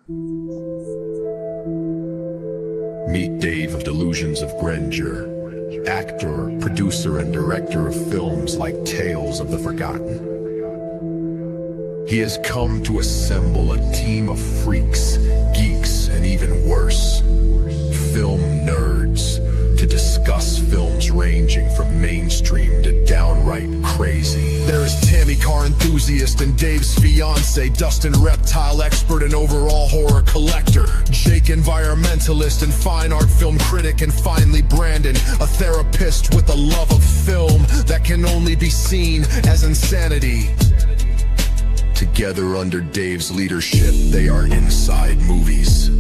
Meet Dave of Delusions of Grandeur, actor, producer, and director of films like Tales of the Forgotten. He has come to assemble a team of freaks, geeks, and even worse, film nerds, to discuss films ranging from mainstream to downright crazy. There is Tammy car enthusiast and Dave's fiance, Dustin reptile expert and overall horror collector, Jake environmentalist and fine art film critic, and finally Brandon, a therapist with a love of film that can only be seen as insanity. Together under Dave's leadership, they are inside movies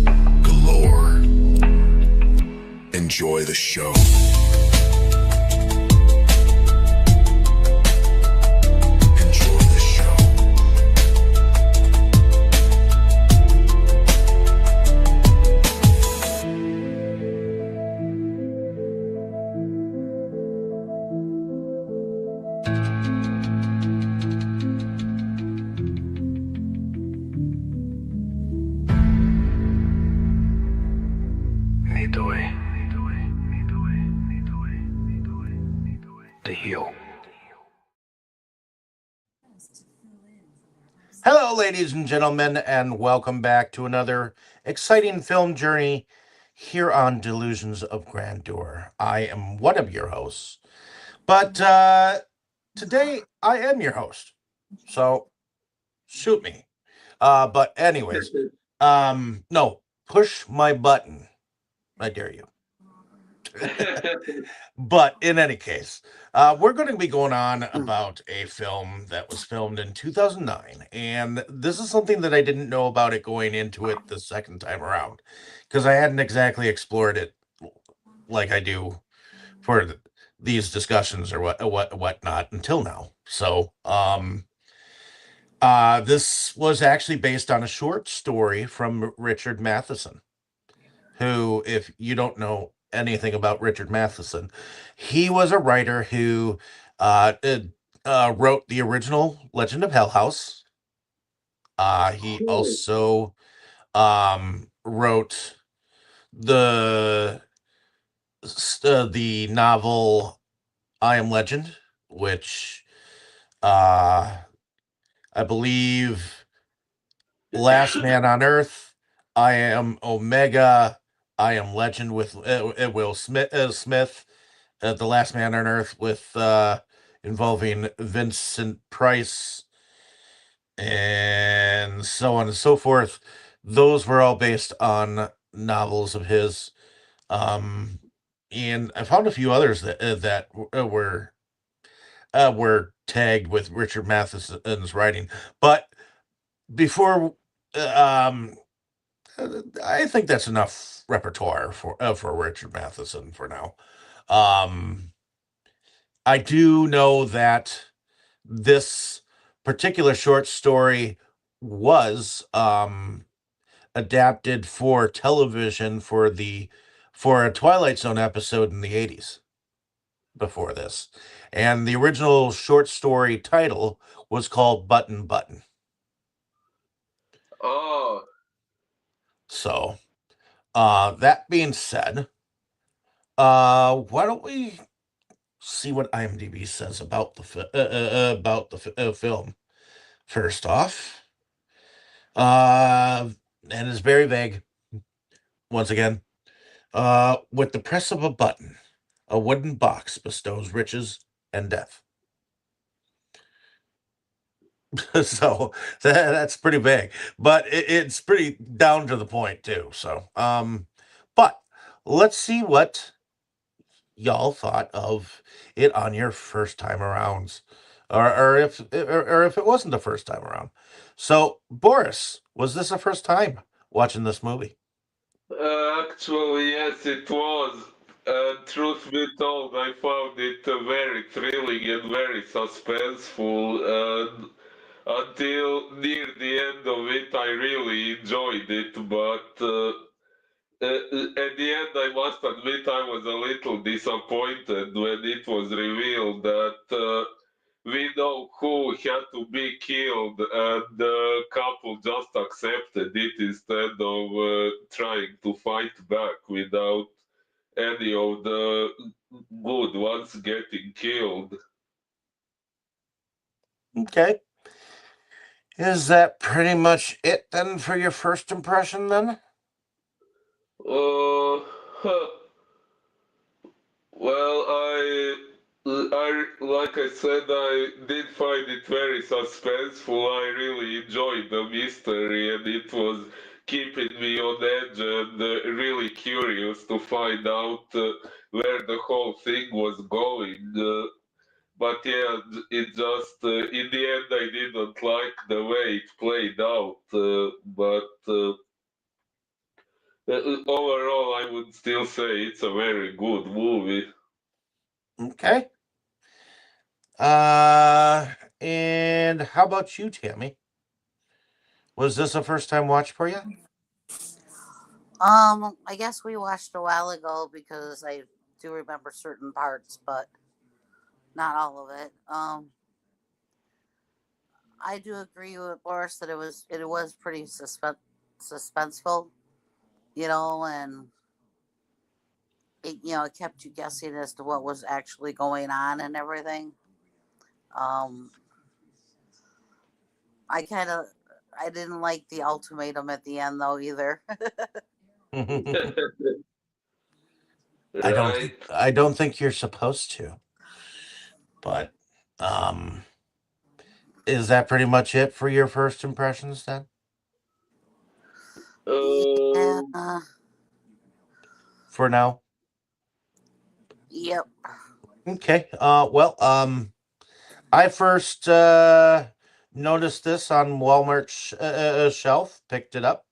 galore. Enjoy the show. Enjoy the show. The heel. Hello, ladies and gentlemen, and welcome back to another exciting film journey here on Delusions of Grandeur. I am one of your hosts, but today I am your host, so shoot me. But anyways, no, push my button. I dare you. But in any case, we're going to be going on about a film that was filmed in 2009. And this is something that I didn't know about it going into it the second time around, because I hadn't exactly explored it like I do for these discussions or whatnot until now. So, this was actually based on a short story from Richard Matheson, who, if you don't know anything about Richard Matheson, he was a writer who wrote the original Legend of Hell House. He also wrote the novel I Am Legend, which I believe Last Man on Earth, I Am Omega, I Am Legend with Will Smith, The Last Man on Earth with involving Vincent Price, and so on and so forth. Those were all based on novels of his. And I found a few others that were tagged with Richard Matheson's writing. But before, I think that's enough repertoire for Richard Matheson for now. I do know that this particular short story was adapted for television for a Twilight Zone episode in the 80s before this. And the original short story title was called Button Button. Oh, So, that being said, why don't we see what IMDb says about the film first off? And it's very vague. Once again, with the press of a button, a wooden box bestows riches and death. So that's pretty vague, but it's pretty down to the point too. So, but let's see what y'all thought of it on your first time arounds, or if it wasn't the first time around. So, Boris, was this the first time watching this movie? actually, yes, it was. Truth be told, I found it very thrilling and very suspenseful. Until near the end of it, I really enjoyed it, but at the end, I must admit I was a little disappointed when it was revealed that we know who had to be killed, and the couple just accepted it instead of trying to fight back without any of the good ones getting killed. Okay. Is that pretty much it then for your first impression then? Huh. Well, like I said, I did find it very suspenseful. I really enjoyed the mystery, and it was keeping me on edge and really curious to find out where the whole thing was going. But yeah, it just in the end I didn't like the way it played out. But overall, I would still say it's a very good movie. Okay. Uh and how about you, Tammy? Was this a first time watch for you? I guess we watched a while ago because I do remember certain parts, but not all of it. I do agree with Boris that it was pretty suspenseful, and it kept you guessing as to what was actually going on and everything. Um, I kind of I didn't like the ultimatum at the end though either. I don't Right? I don't think you're supposed to. But um is that pretty much it for your first impressions then? Yeah. Um, For now? Yep. Okay. I first noticed this on Walmart's shelf, picked it up.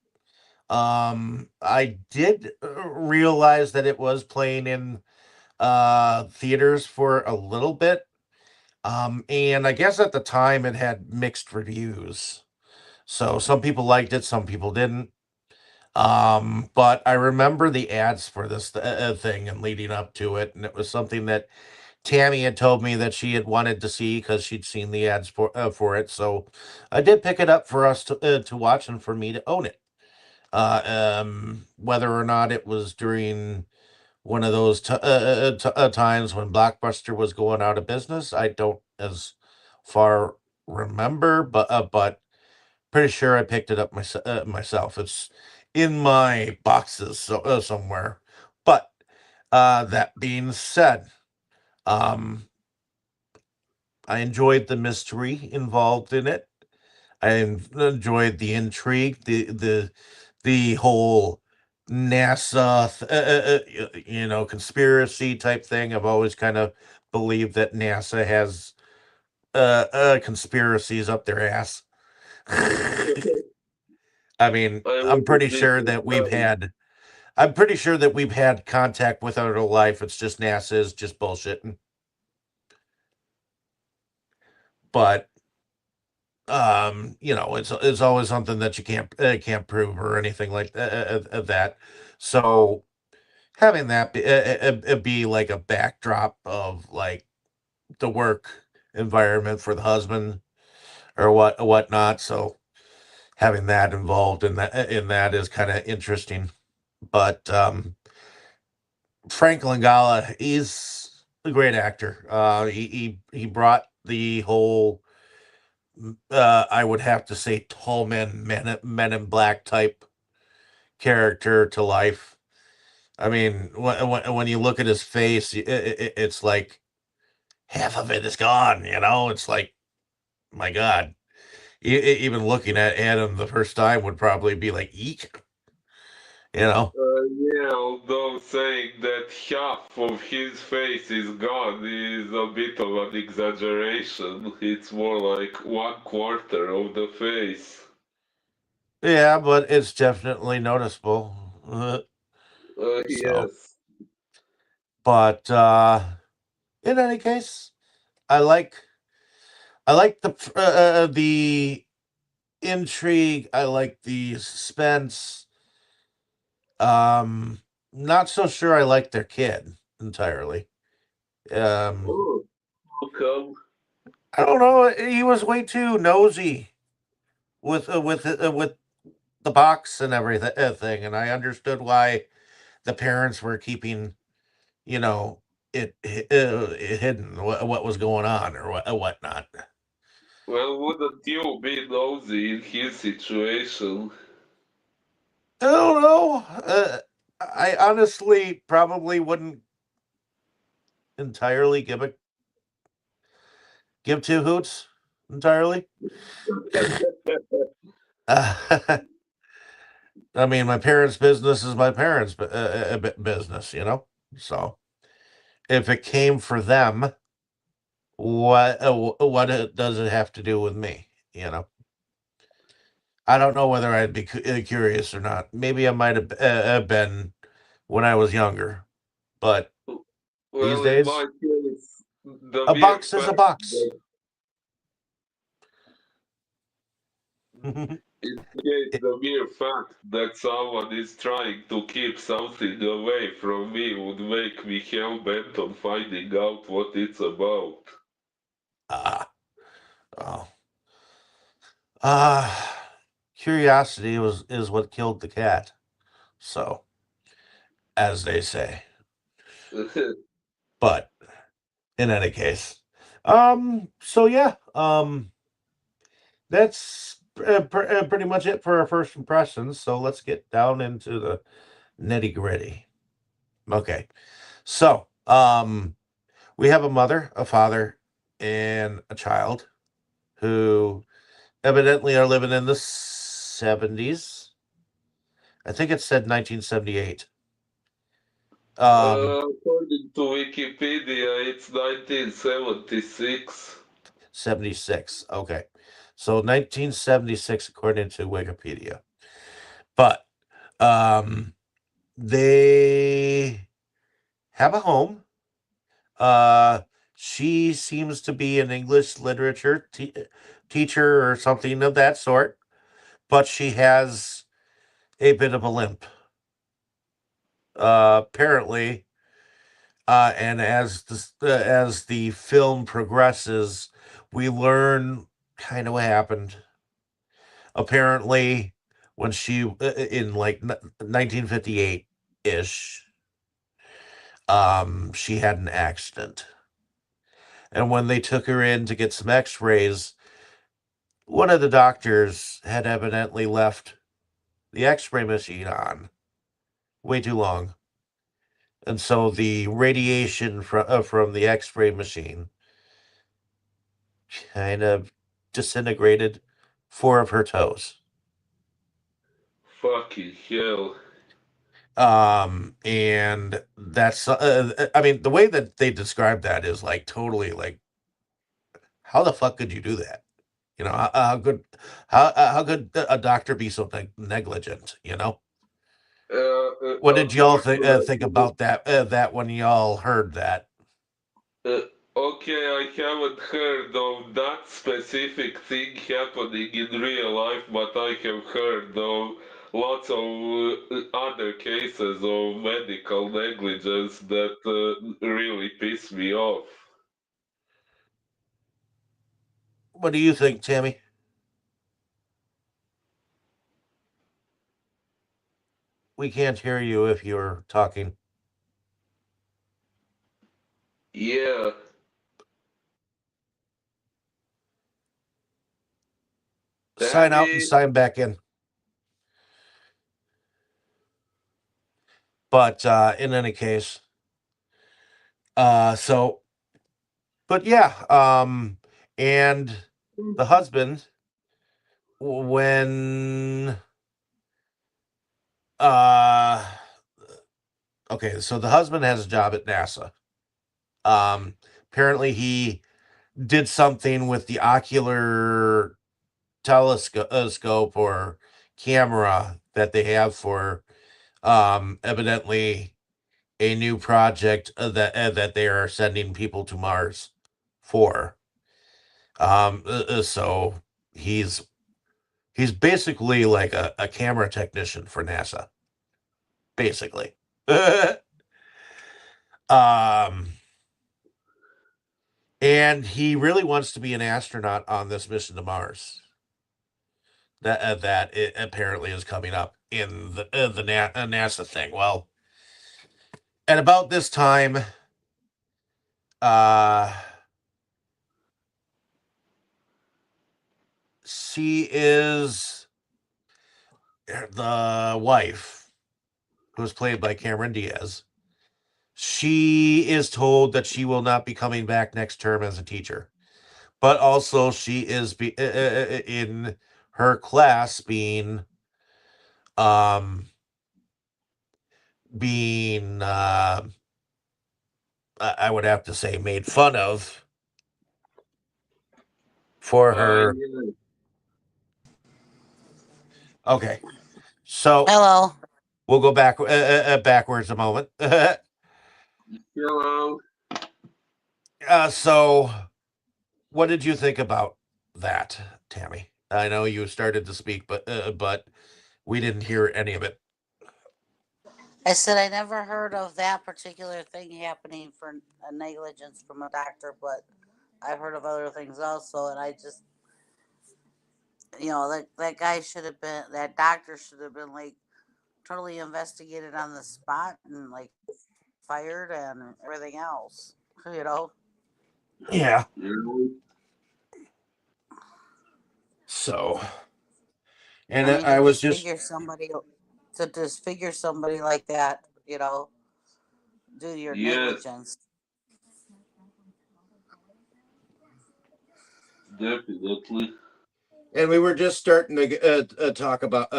I did realize that it was playing in theaters for a little bit. And I guess at the time it had mixed reviews. So some people liked it, some people didn't. But I remember the ads for this thing and leading up to it, and it was something that Tammy had told me that she had wanted to see because she'd seen the ads for it. So I did pick it up for us to watch and for me to own it. Whether or not it was during one of those times when Blockbuster was going out of business, I don't as far remember, but pretty sure I picked it up myself. It's in my boxes somewhere. But that being said, um, I enjoyed the mystery involved in it. I enjoyed the intrigue, the whole NASA, conspiracy type thing. I've always kind of believed that NASA has conspiracies up their ass. I mean, I wouldn't be surprised. I'm pretty sure that we've had contact with other life. It's just NASA is just bullshitting. But it's always something that you can't prove or anything like that. So having that be like a backdrop of like the work environment for the husband or whatnot. So having that involved in that is kind of interesting. But Frank Langella, he's a great actor. He brought the whole I would have to say tall men in black type character to life. I mean, when you look at his face, it's like half of it is gone. It's like, my God. Even looking at him the first time would probably be like, eek. You know. Yeah, although saying that half of his face is gone is a bit of an exaggeration. It's more like one quarter of the face. Yeah, but it's definitely noticeable. So, Yes. but in any case, I like the intrigue. I like the suspense. Um, Not so sure I like their kid entirely. Um, Oh, how come? I don't know. He was way too nosy with the box and everything thing, and I understood why the parents were keeping, you know, it hidden what was going on or whatnot. Well, wouldn't you be nosy in his situation? I don't know. I honestly probably wouldn't entirely give two hoots entirely. Uh, I mean, my parents' business is my parents' business, you know. So if it came for them, what does it have to do with me? You know, I don't know whether I'd be curious or not. Maybe I might have been when I was younger, but these Well, in days, my case, the a mere box is a fact box. that in case the mere fact that someone is trying to keep something away from me would make me hell bent on finding out what it's about. Ah, oh, curiosity was is what killed the cat. So, as they say. But in any case, so yeah, that's pretty much it for our first impressions. So let's get down into the nitty gritty. Okay, so we have a mother, a father, and a child who evidently are living in the 70s. I think it said 1978. Um, According to Wikipedia, it's 1976. 76. Okay. So 1976, according to Wikipedia. But um, they have a home. Uh, she seems to be an English literature teacher or something of that sort, but she has a bit of a limp. Apparently, and as the film progresses, we learn kind of what happened. Apparently, when she in like 1958 ish, she had an accident, and when they took her in to get some X-rays, one of the doctors had evidently left the X-ray machine on way too long, and so the radiation from the X-ray machine kind of disintegrated four of her toes. Fucking hell. And that's I mean, the way that they describe that is like totally like, how the fuck could you do that? You know, how could a doctor be so negligent? You know, what did y'all think Unfortunately, about that when y'all heard that? uh, okay, I haven't heard of that specific thing happening in real life, but I have heard of lots of other cases of medical negligence that really piss me off. What do you think, Tammy? We can't hear you if you're talking. Yeah, Sign out and Tammy, sign back in. But in any case, so but yeah, and the husband, when uh okay, so the husband has a job at NASA. um Apparently he did something with the ocular telescope or camera that they have for evidently a new project that they are sending people to Mars for. So he's he's basically like a camera technician for NASA, basically. um and he really wants to be an astronaut on this mission to Mars. That it apparently is coming up in the NASA thing. Well, at about this time, uh, she is the wife, who's played by Cameron Diaz. She is told that she will not be coming back next term as a teacher, but also she is in her class um being I would have to say made fun of for her. Yeah. Okay, so Hello. we'll go backwards a moment. Hello. So what did you think about that, Tammy? I know you started to speak, but we didn't hear any of it. I said I never heard of that particular thing happening for a negligence from a doctor, but I've heard of other things also, and I just, that guy should have been, that doctor should have been like totally investigated on the spot and like fired and everything else. You know. Yeah. Yeah. So, and I mean, I was just to disfigure somebody like that, due to your Yes, negligence. definitely. and we were just starting to talk about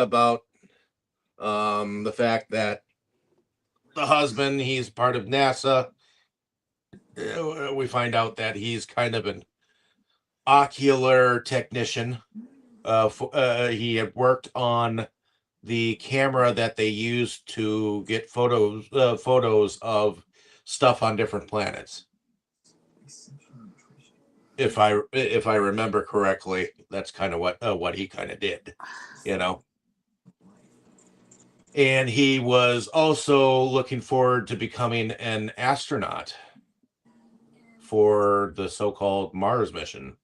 the fact that the husband, he's part of NASA. We find out that he's kind of an ocular technician. He had worked on the camera that they used to get photos of stuff on different planets. If I remember correctly, that's kind of what he kind of did, you know. And he was also looking forward to becoming an astronaut for the so-called Mars mission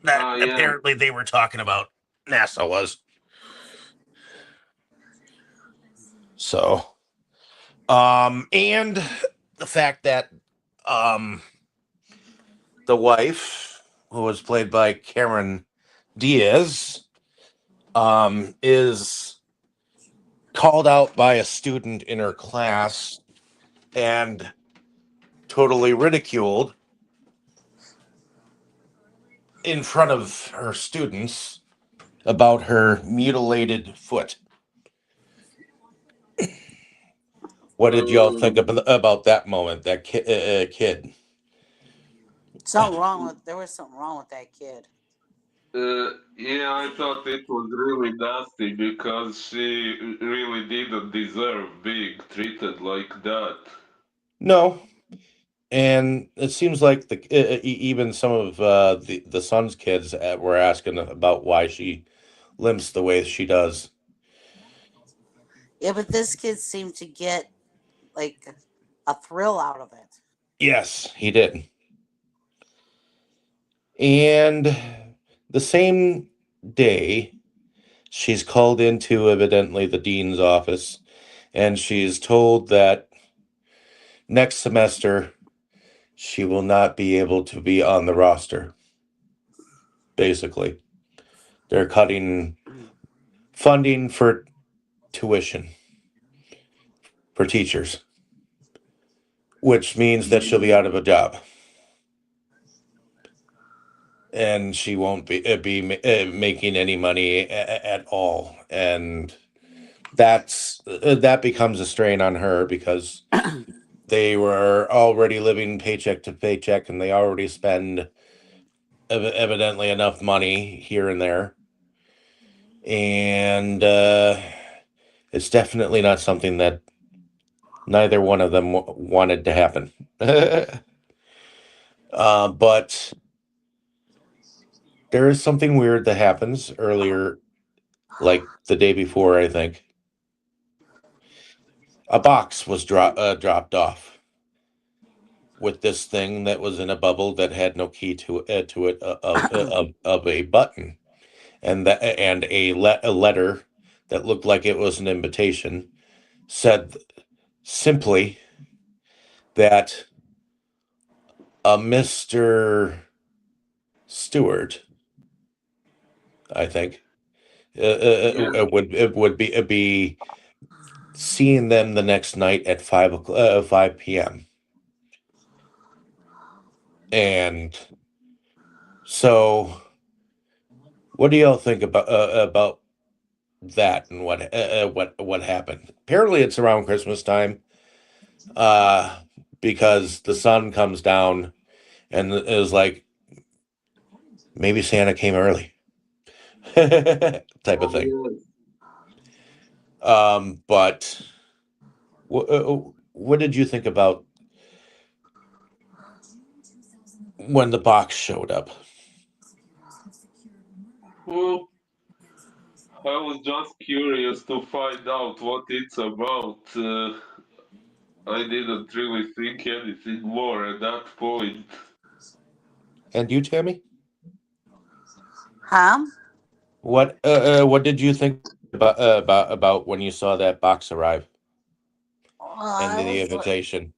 that Yeah. apparently they were talking about. NASA was. So, and the fact that the wife, who was played by Cameron Diaz, is called out by a student in her class and totally ridiculed in front of her students about her mutilated foot. What did y'all think about that moment? That kid. There was something wrong with that kid. Yeah, I thought it was really nasty because she really didn't deserve being treated like that. No, and it seems like even some of the son's kids were asking about why she limps the way she does. Yeah, but this kid seemed to get like a thrill out of it. Yes, he did. And the same day, she's called into evidently the dean's office, and she's told that next semester she will not be able to be on the roster. Basically, they're cutting funding for tuition for teachers, which means that she'll be out of a job. And she won't be making any money at all, and that becomes a strain on her because they were already living paycheck to paycheck, and they already spend evidently enough money here and there, and it's definitely not something that neither one of them wanted to happen. But there is something weird that happens earlier, like the day before, I think. A box was dropped off with this thing that was in a bubble that had no key to it of a button, and a letter that looked like it was an invitation said simply that a Mr. Stewart, I think, Yeah. it would be seeing them the next night at 5 p.m. And so, what do y'all think about that and what happened? Apparently, it's around Christmas time, uh, because the sun comes down and it was like maybe Santa came early, type of Oh, thing. yes. But what did you think about when the box showed up? Well, I was just curious to find out what it's about. I didn't really think anything more at that point. And you, Tammy? Huh? What did you think about when you saw that box arrive Well, and I the was like, invitation?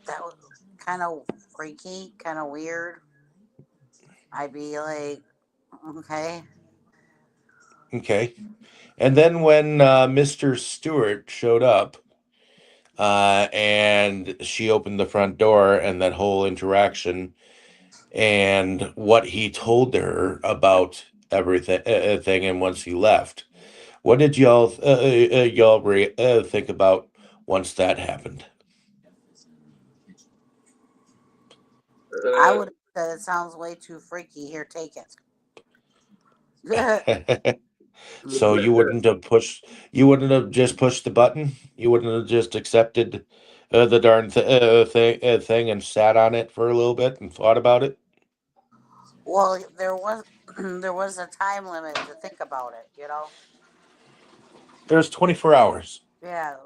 that was kind of freaky, kind of weird. I'd be like, okay. Okay. And then when Mr. Stewart showed up, and she opened the front door, and that whole interaction, and what he told her about everything, thing, and once he left, what did y'all think about once that happened? I Uh, would have said it sounds way too freaky. Here, take it. So you wouldn't have just pushed the button. You wouldn't have just accepted the darn thing and sat on it for a little bit and thought about it. Well, there was there was a time limit to think about it. There's 24 hours. Yeah.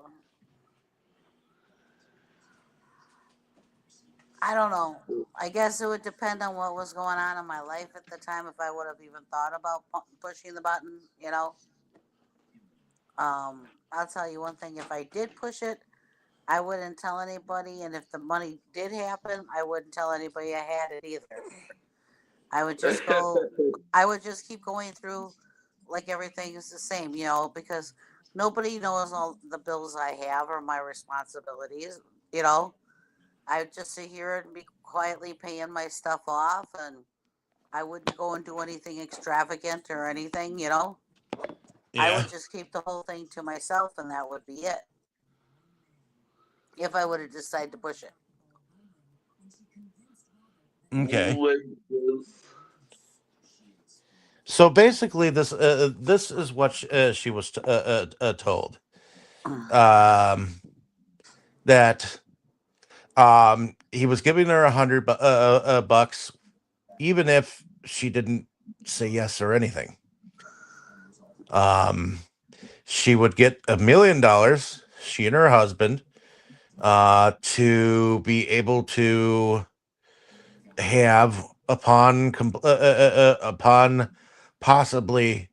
I don't know. I guess it would depend on what was going on in my life at the time if I would have even thought about pushing the button. I'll tell you one thing. If I did push it, I wouldn't tell anybody. And if the money did happen, I wouldn't tell anybody I had it either. I would just go, I would just keep going through like everything is the same, because nobody knows all the bills I have or my responsibilities, you know. I would just sit here and be quietly paying my stuff off, and I wouldn't go and do anything extravagant or anything. I Yeah. would just keep the whole thing to myself, and that would be it. If I would have decided to push it. Okay. Makes So basically, this is what she was told, um, that he was giving her 100 bucks, even if she didn't say yes or anything. Um, she would get $1 million, she and her husband, to be able to have upon possibly,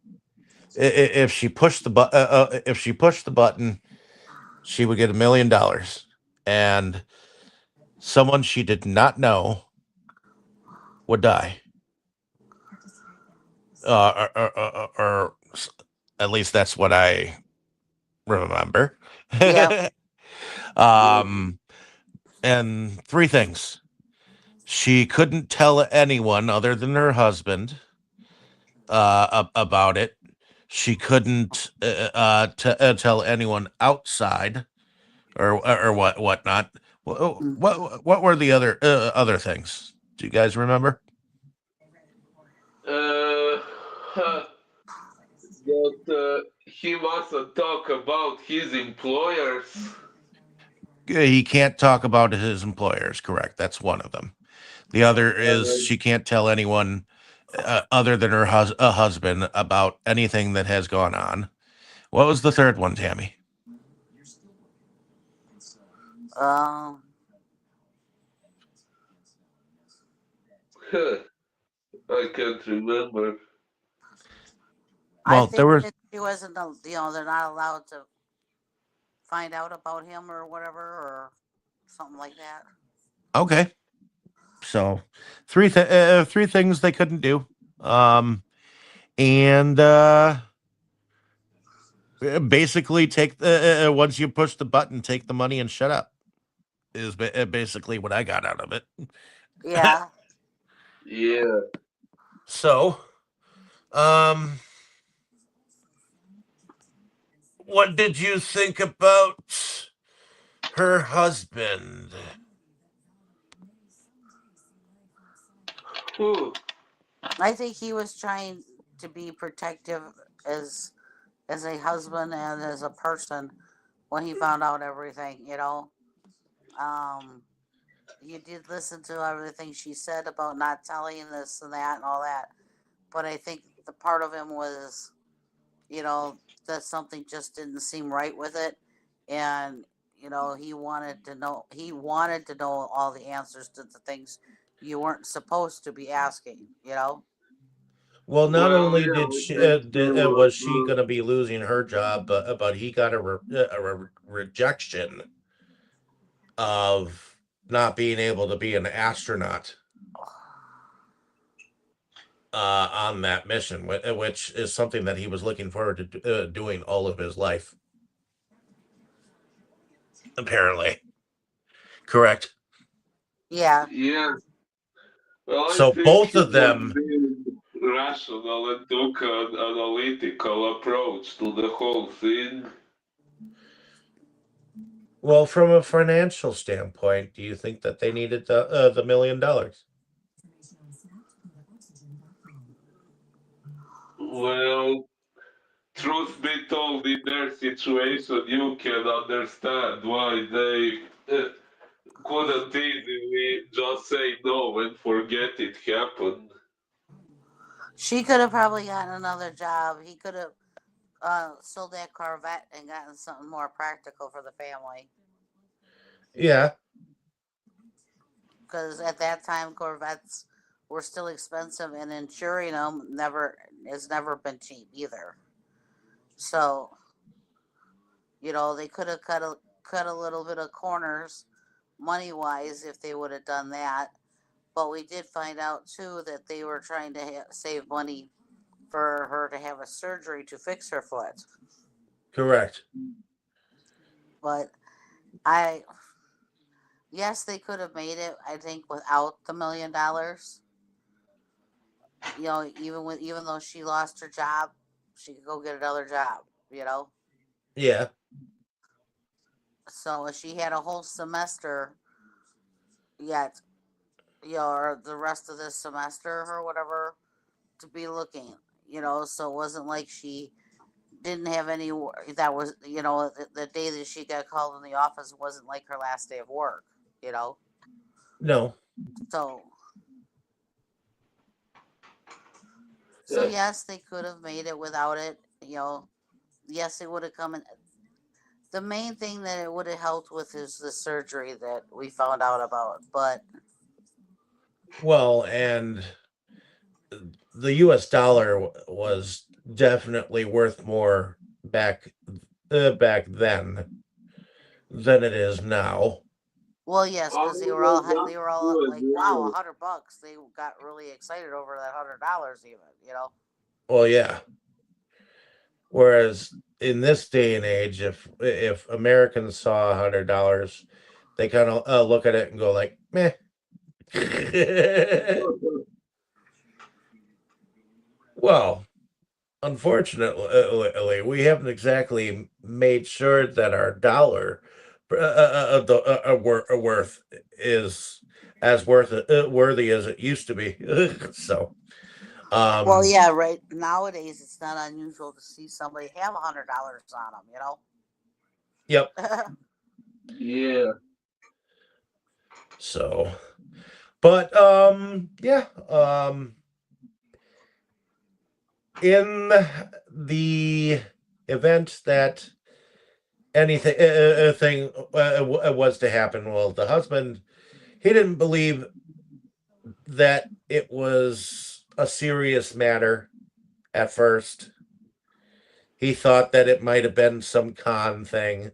if she pushed the button, she would get $1 million, and someone she did not know would die. Or at least that's what I remember. Yeah. um, and three things: she couldn't tell anyone other than her husband about it. She couldn't tell anyone outside or whatnot. What were the other things? Do you guys remember? Uh, that he mustn't talk about his employers. He can't talk about his employers. Correct. That's one of them. The other is Uh, she can't tell anyone other than her husband about anything that has gone on. What was the third one, Tammy? Um, I can't remember. I Well, there think was that she wasn't, they're not allowed to find out about him or whatever, or something like that. okay. So three things they couldn't do. And basically take the once you push the button, take the money and shut up is basically what I got out of it. Yeah. Yeah. So, um, what did you think about her husband? Whew. I think he was trying to be protective as as a husband and as a person when he found out everything. Um, you did listen to everything she said about not telling this and that and all that. But I think the part of him was, you know, that something just didn't seem right with it. And, he wanted to know all the answers to the things you weren't supposed to be asking. Well, not Well, only yeah, did I she think he was was. she going to be losing her job, but he got a rejection of not being able to be an astronaut on that mission, which is something that he was looking forward to doing all of his life. Apparently, correct. Yeah. Yeah. Well, I So think both he of was them, being rational and took an analytical approach to the whole thing. well, from a financial standpoint, do you think that they needed the $1 million? Well, truth be told, in their situation, you can understand why they couldn't easily just say no and forget it happened. She could have probably gotten another job. He could have sold that Corvette and gotten something more practical for the family. Yeah, Because at that time, Corvettes were still expensive, and insuring them never been cheap either. So they could have cut a little bit of corners money wise if they would have done that. But we did find out too that they were trying to save money for her to have a surgery to fix her foot. correct. But I yes, they could have made it. I think without the $1 million. Even though she lost her job, she could go get another job. You know, Yeah, so she had a whole semester yet, or the rest of this semester or whatever to be looking. So it wasn't like she didn't have any. That was the day that she got called in the office wasn't like her last day of work. You know, no, so so yes, they could have made it without it. Yes, it would have come in. The main thing that it would have helped with is the surgery that we found out about. But well, and the U.S. dollar was definitely worth more back then than it is now. well, yes, I because mean, well, they that's were all true as like, "Wow, well. $100!" They got really excited over that $100, even. Well, yeah. Whereas in this day and age, if Americans saw $100, they kind of look at it and go like, "Meh." Well, unfortunately, we haven't exactly made sure that our dollar worth is as worthy as it used to be. So, Well, um, yeah, right. Nowadays, it's not unusual to see somebody have $100 on them. yep. Yeah. So, but yeah. In the event that anything thing was to happen, well, the husband he didn't believe that it was a serious matter at first. He thought that it might have been some con thing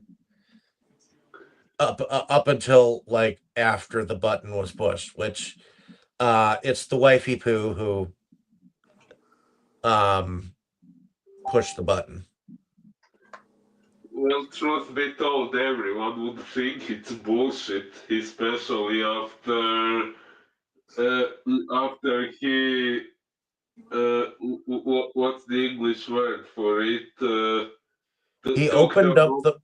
up until like after the button was pushed, which it's the wifey poo who um pushed the button. Well, truth be told, everyone would think it's bullshit, especially uh, after he what's the English word for it? He Took the opened up book. the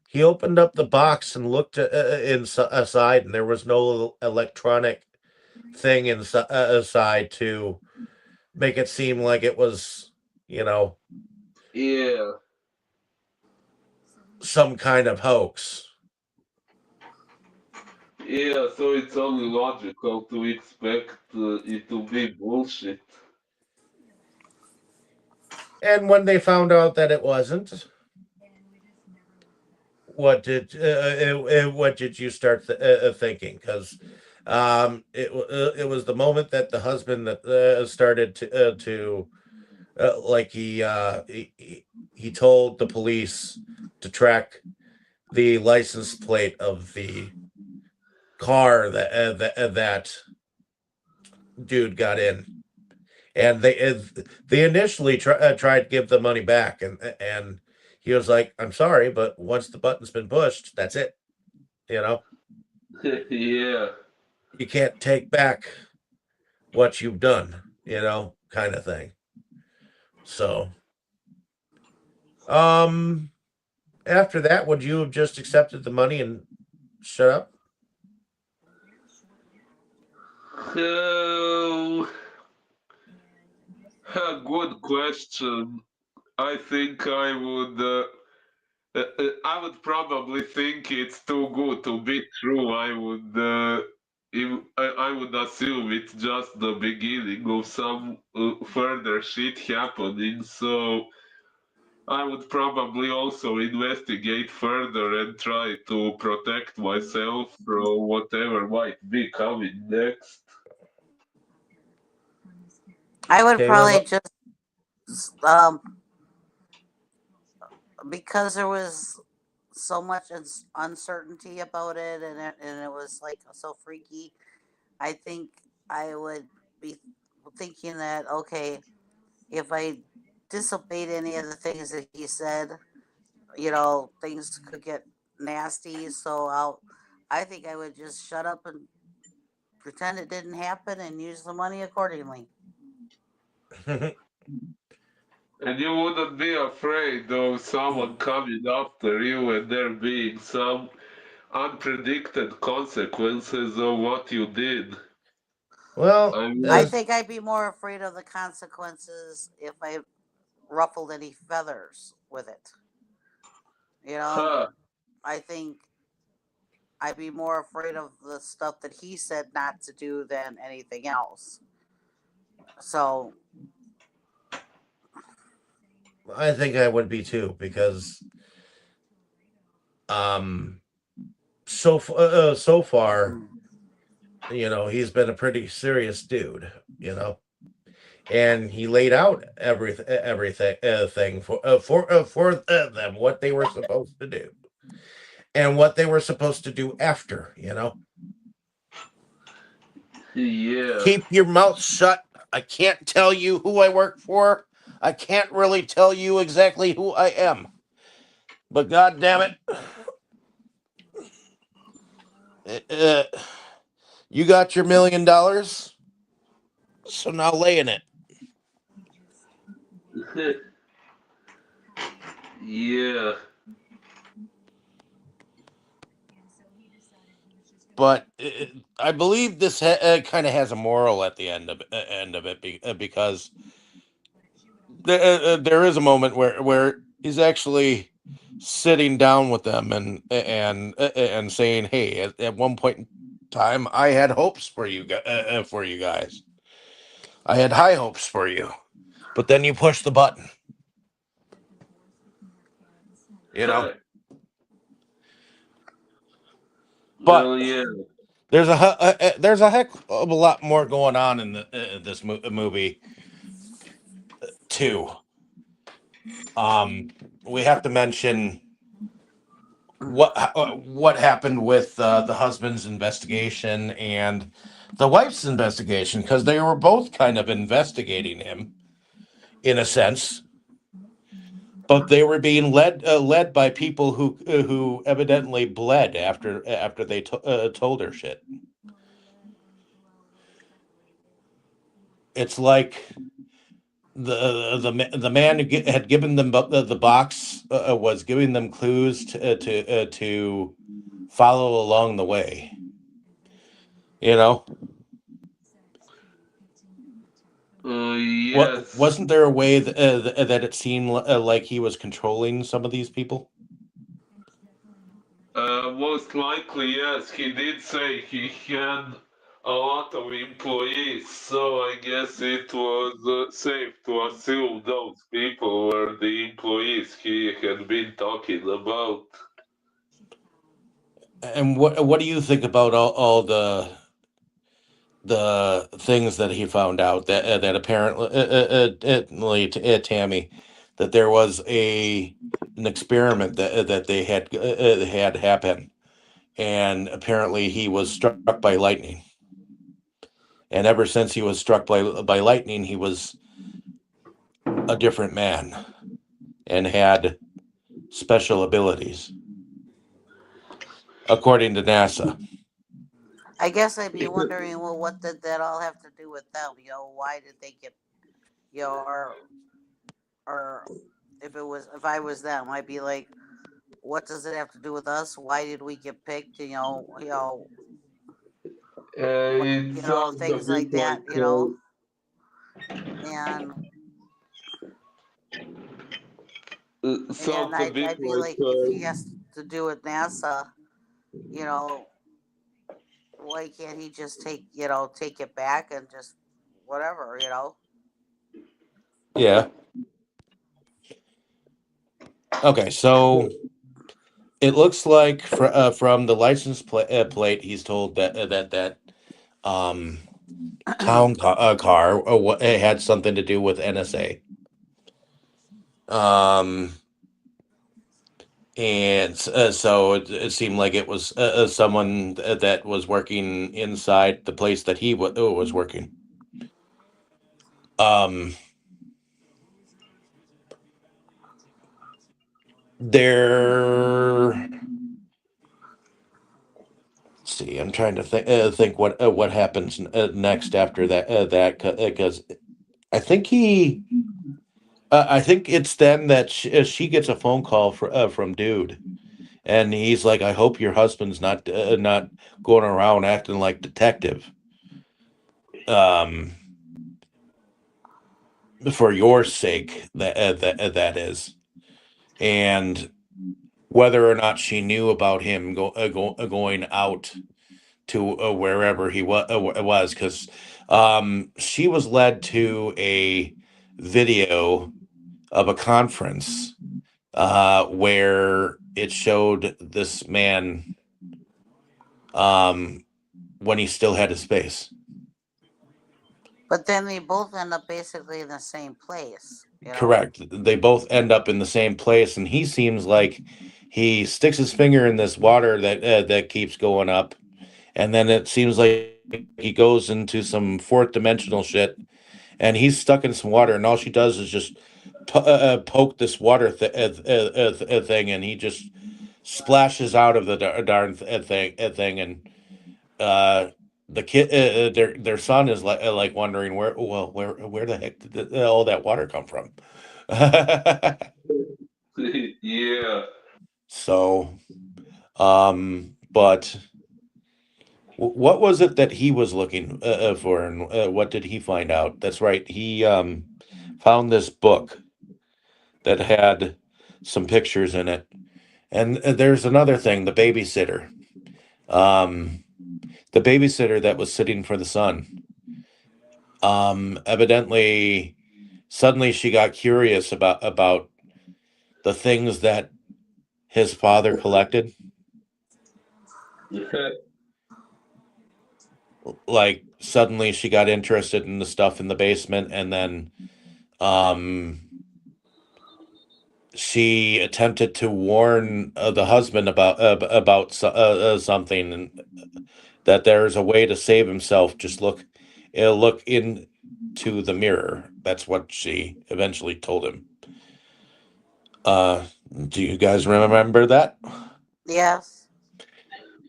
he opened up the box and looked inside, and there was no electronic thing inside aside to make it seem like it was, you know, Yeah, some kind of hoax. yeah. So it's only logical to expect it to be bullshit. And when they found out that it wasn't, what did you start thinking? Because it was the moment that the husband that started to like he told the police to track the license plate of the car that dude got in, and they initially tried to give the money back, and he was like, "I'm sorry, but once the button's been pushed, that's it. You know, Yeah, you can't take back what you've done. You know, kind of thing." So, um, after that, would you have just accepted the money and shut up? Oh, a good question. I think I would probably think it's too good to be true. I would assume it's just the beginning of some further shit happening. So I would probably also investigate further and try to protect myself from whatever might be coming next. I would Okay, what probably about just um because there was so much uncertainty about it, and it was like so freaky. I think I would be thinking that, okay, if I disobeyed any of the things that he said, things could get nasty. So I think I would just shut up and pretend it didn't happen and use the money accordingly. And you wouldn't be afraid of someone coming after you and there being some unpredicted consequences of what you did. well, I I mean, think I'd be more afraid of the consequences if I ruffled any feathers with it. You know, huh, I think I'd be more afraid of the stuff that he said not to do than anything else. So, I think I would be too because um so far, he's been a pretty serious dude, and he laid out everything thing for them, what they were supposed to do and what they were supposed to do after. yeah. Keep your mouth shut. I can't tell you who I work for. I can't really tell you exactly who I am. But god damn it, you got your $1 million, so now lay in it. Yeah. But I believe this kind of has a moral at the end of it because there is a moment where he's actually sitting down with them and saying, "Hey, at one point in time, I had hopes for you guys. I had high hopes for you, but then you push the button. You know." Huh. But Well, yeah. there's a heck of a lot more going on in this movie too. We have to mention what happened with the husband's investigation and the wife's investigation, because they were both kind of investigating him in a sense, but they were being led by people who evidently bled after they told her shit. It's like the man who had given them the box was giving them clues to follow along the way. You know, what Yes. wasn't there a way that it seemed like he was controlling some of these people? Most likely, yes. He did say he had a lot of employees, so I guess it was safe to assume those people were the employees he had been talking about. And what do you think about all the things that he found out that apparently Tammy, that there was an experiment that they had happen, and apparently he was struck by lightning, and ever since he was struck by lightning, he was a different man and had special abilities, according to NASA. I guess I'd be wondering, well, what did that all have to do with them? Why did they get, or if I was them, I'd be like, what does it have to do with us? Why did we get picked? It sounds a Things bit like that. like And sounds a bit I'd be like like, if he has to do with NASA, you know, why can't he just take it back and just whatever? Yeah. Okay, so it looks like from the license plate, he's told that um, car it had something to do with NSA. Um, and so it seemed like it was someone that was working inside the place that he was working. Um, there. See, I'm trying to think what happens next after that because I think it's then that she gets a phone call from Dude, and he's like, "I hope your husband's not going around acting like detective, um, for your sake, that is." And whether or not she knew about him going out to wherever he was, because she was led to a video of a conference where it showed this man um, when he still had his face. But then they both end up basically in the same place. Correct. They both end up in the same place, and he seems like he sticks his finger in this water that keeps going up, and then it seems like he goes into some fourth dimensional shit, and he's stuck in some water, and all she does is just poke this water thing, and he just splashes out of the darn thing, and uh, the kid, their son is like wondering where the heck did all that water come from? yeah. So, but what was it that he was looking for, and what did he find out? That's right. He found this book that had some pictures in it. And there's another thing, Um, the babysitter that was sitting for the son. Evidently, suddenly she got curious about the things that his father collected. like suddenly she got interested in the stuff in the basement, and then um she attempted to warn the husband about something, and that there's a way to save himself. Just look into the mirror. That's what she eventually told him. Uh, do you guys remember that? Yes.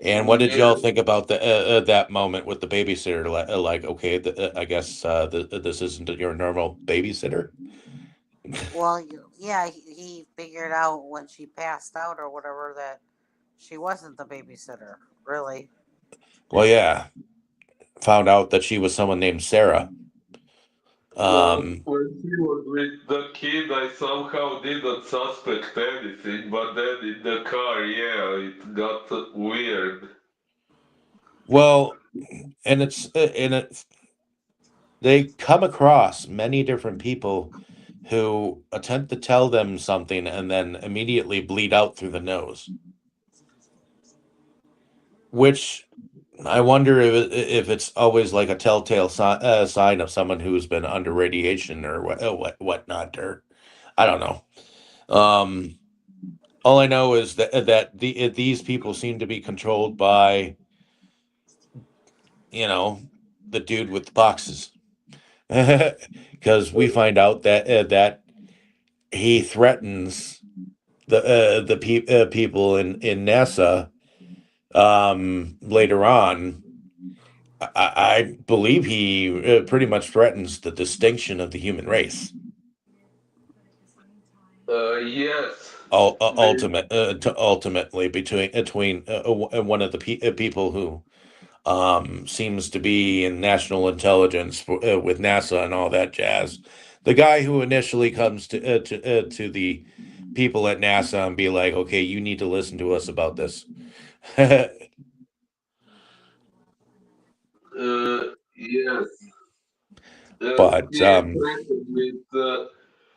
And what did Yeah. y'all think about that moment with the babysitter? Like, okay, I guess this isn't your normal babysitter. Well, yeah, he figured out when she passed out or whatever that she wasn't the babysitter, really. Well, yeah, found out that she was someone named Sarah. Um, When he was with the kid, I somehow didn't suspect anything, but then in the car, yeah, it got weird. well, and they come across many different people who attempt to tell them something and then immediately bleed out through the nose, which I wonder if it's always like a telltale sign of someone who's been under radiation or whatnot, or I don't know. Um, all I know is that these people seem to be controlled by, you know, the dude with the boxes, because we find out that he threatens the people in NASA later on. I believe he pretty much threatens the distinction of the human race. Yes. They, Ultimately between one of the people who seems to be in national intelligence with NASA and all that jazz. The guy who initially comes to the people at NASA and be like, okay, you need to listen to us about this. yes. But He threatened with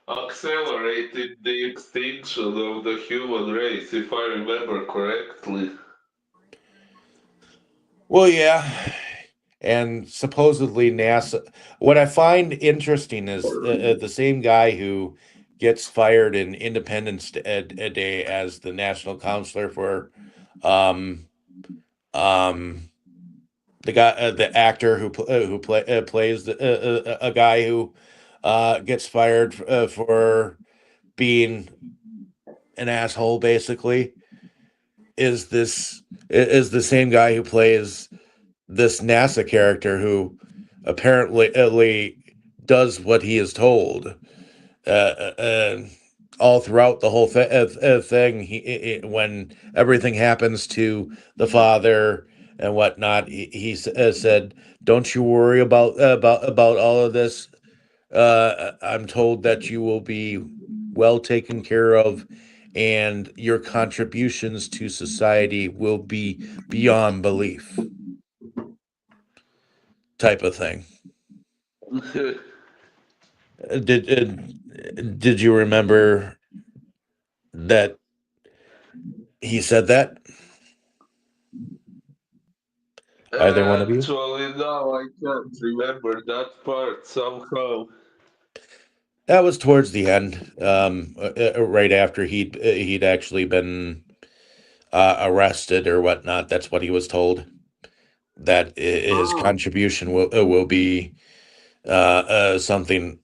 accelerating the extinction of the human race, if I remember correctly. well, yeah, and supposedly NASA. What I find interesting is the same guy who gets fired in Day as the national counselor for um, um, the actor who plays a guy who gets fired for being an asshole. Basically, is the same guy who plays this NASA character who apparently does what he is told. All throughout the whole thing, when everything happens to the father and whatnot, he said, "Don't you worry about all of this. I'm told that you will be well taken care of, and your contributions to society will be beyond belief." Type of thing. Did you remember that he said that? Either one of you? Actually, now I can't remember that part somehow. That was towards the end, right after he'd actually been arrested or whatnot. That's what he was told. That his Oh, contribution will be something.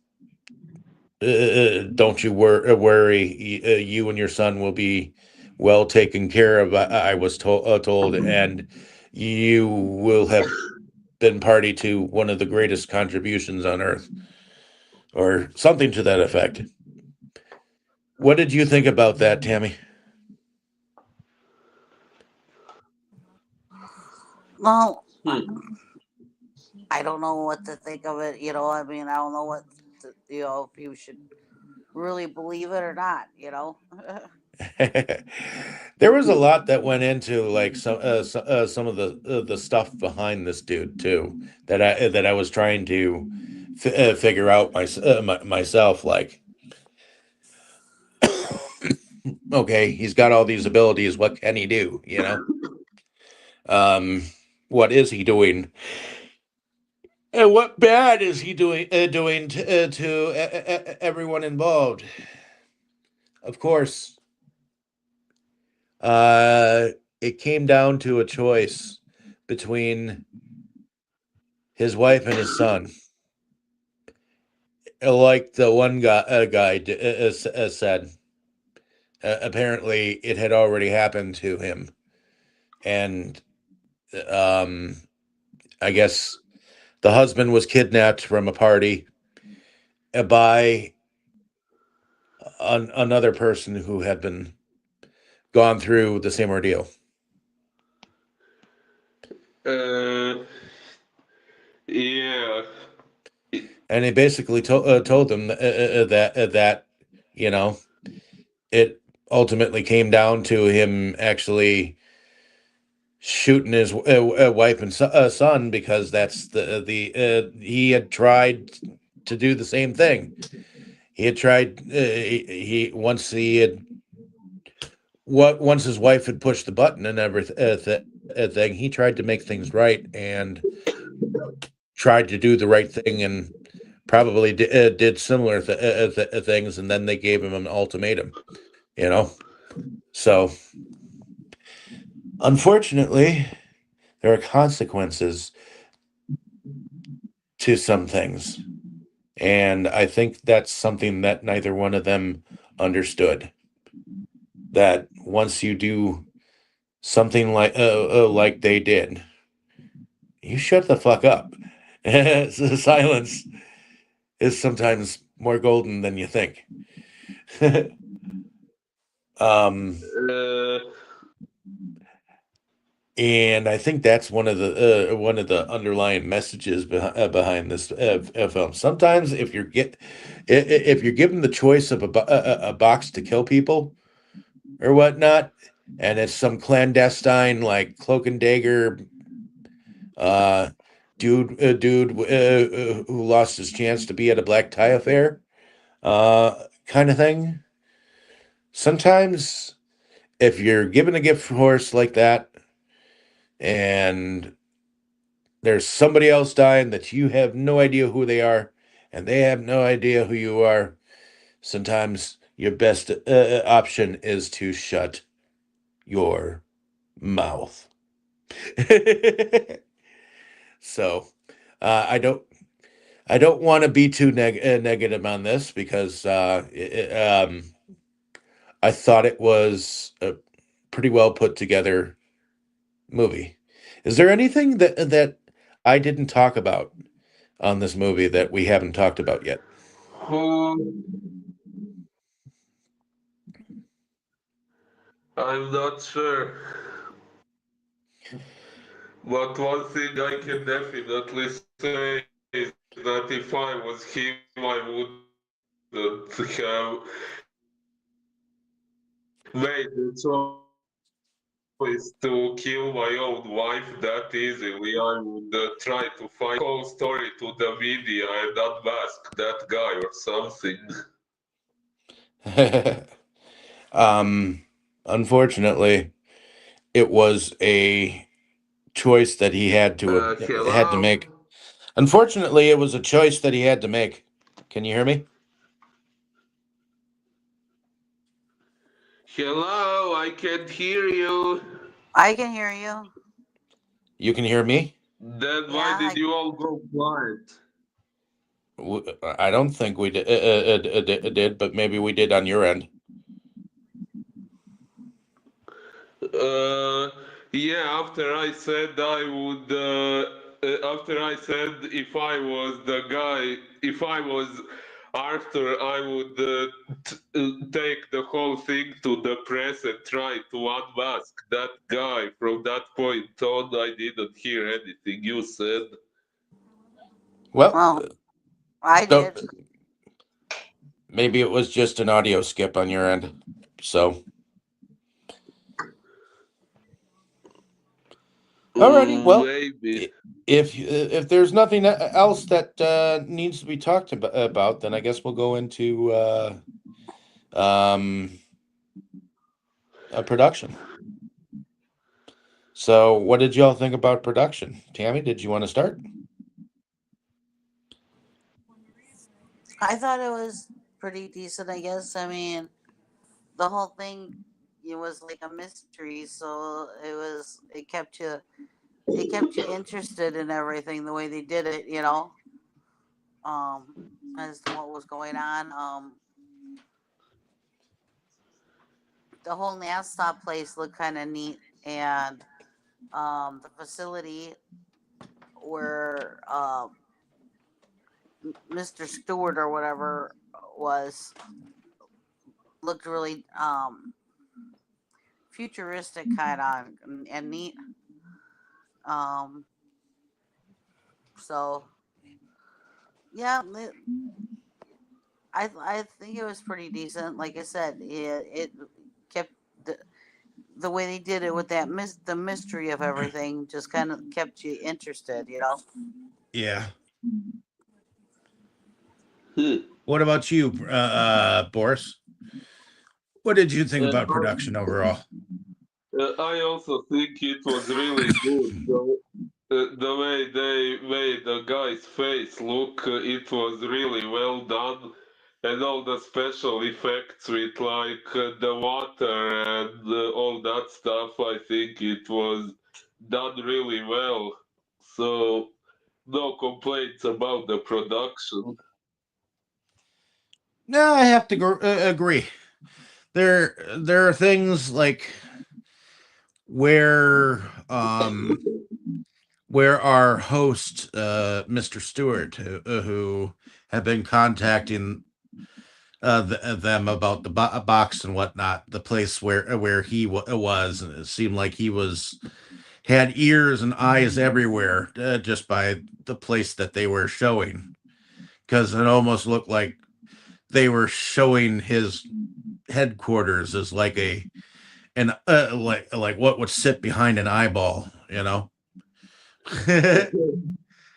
Don't you worry. You and your son will be well taken care of. I was told, and you will have been party to one of the greatest contributions on earth, or something to that effect. What did you think about that, Tammy? Well, hmm. I don't know what to think of it. I mean, I don't know if you should really believe it or not. There was a lot that went into like some of the stuff behind this dude too, that I was trying to figure out myself. Like, okay, he's got all these abilities. What can he do? Um, what is he doing? And what bad is he doing to everyone involved? Of course, uh, it came down to a choice between his wife and his son. Like the one guy said, apparently it had already happened to him, and um, I guess the husband was kidnapped from a party by another person who had been gone through the same ordeal. Uh, yeah. And he basically told them that you know it ultimately came down to him actually shooting his wife and son, because that's the he had tried to do the same thing. He had tried he once he had once his wife had pushed the button and everything, he tried to make things right and tried to do the right thing, and probably did similar things, and then they gave him an ultimatum, you know. So unfortunately, there are consequences to some things, and I think that's something that neither one of them understood. That once you do something like they did, you shut the fuck up. Silence is sometimes more golden than you think. um, Uh, and I think that's one of the underlying messages behind this film. Sometimes, if you're given the choice of a box to kill people or whatnot, and it's some clandestine like cloak and dagger uh, dude who lost his chance to be at a black tie affair, kind of thing. Sometimes, if you're given a gift horse like that, and there's somebody else dying that you have no idea who they are, and they have no idea who you are, sometimes your best option is to shut your mouth. So, I don't. I don't want to be too negative on this, because I thought it was a pretty well put together movie. Is there anything that I didn't talk about on this movie that we haven't talked about yet? who? I'm not sure. But one thing I can definitely say is that if I was him, I wouldn't have made the choice to kill my own wife that easily. I would try to find whole story to the media and unmask that guy or something. um, Unfortunately, it was a choice that he had to Hello? make. Unfortunately, it was a choice that he had to make. Can you hear me? Hello, I can't hear you. I can hear you. You can hear me? Then why Yeah, did you all go quiet? I don't think we did, but maybe we did on your end. Uh, yeah, after I said if I was the guy, if I was Arthur, I would take the whole thing to the press and try to unmask that guy. From that point on, I didn't hear anything you said. Well, well, I so did. maybe it was just an audio skip on your end. So, alrighty. Well, Maybe. if there's nothing else that needs to be talked about, then I guess we'll go into um, a production. So, what did y'all think about production? Tammy, did you want to start? I thought it was pretty decent. I guess. I mean, the whole thing it was like a mystery, so it kept you interested in everything the way they did it. Um, as to what was going on. The whole NASA place looked kind of neat, and the facility where Mr. Stewart or whatever was looked really futuristic, kind of and neat. Um, so yeah, I think it was pretty decent. Like I said, it kept the way they did it with that the mystery of everything just kind of kept you interested. Yeah. Hmm. What about you, Boris? What did you think Uh, about production overall? I also think it was really good. The way they made the guy's face look, it was really well done. And all the special effects with like the water and all that stuff, I think it was done really well. So, no complaints about the production. No, I have to agree. There are things like where um where our host, Mr. Stewart, who have been contacting them about the box and whatnot, the place where he was, and it seemed like he was had ears and eyes everywhere, just by the place that they were showing, because it almost looked like they were showing his headquarters as like like what would sit behind an eyeball.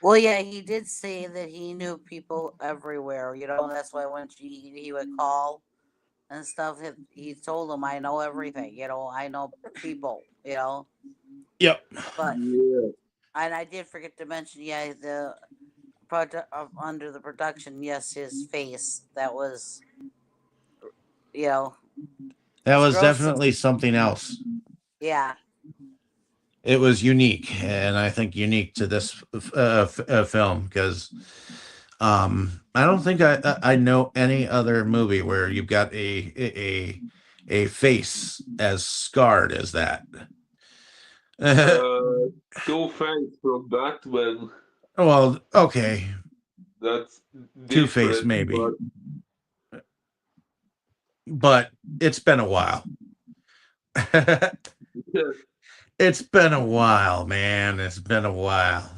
Well, yeah, he did say that he knew people everywhere. That's why when he would call and stuff, he told them, "I know everything. I know people. Yep. But Yeah. and I did forget to mention, yeah, the under the production, yes, his face that was, you know, That it's was gross. definitely something else. Yeah, It was unique, and I think unique to this film, because I don't think I know any other movie where you've got a face as scarred as that. Uh, Two-Face from Batman, Well, okay, that's Two Face different, maybe, but but it's been a while. It's been a while, man. It's been a while,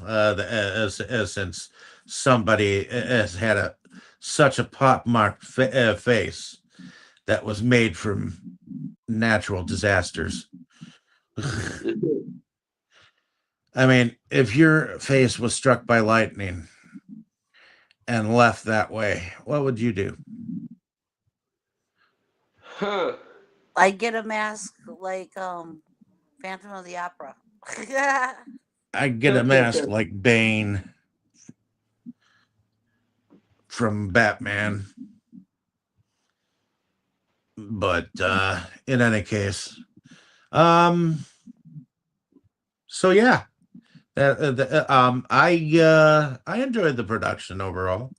since somebody has had such a pockmarked face that was made from natural disasters. I mean, if your face was struck by lightning and left that way, what would you do? huh. I get a mask like Phantom of the Opera. I'd get a mask like Bane from Batman. But in any case, um, so yeah, I enjoyed the production overall.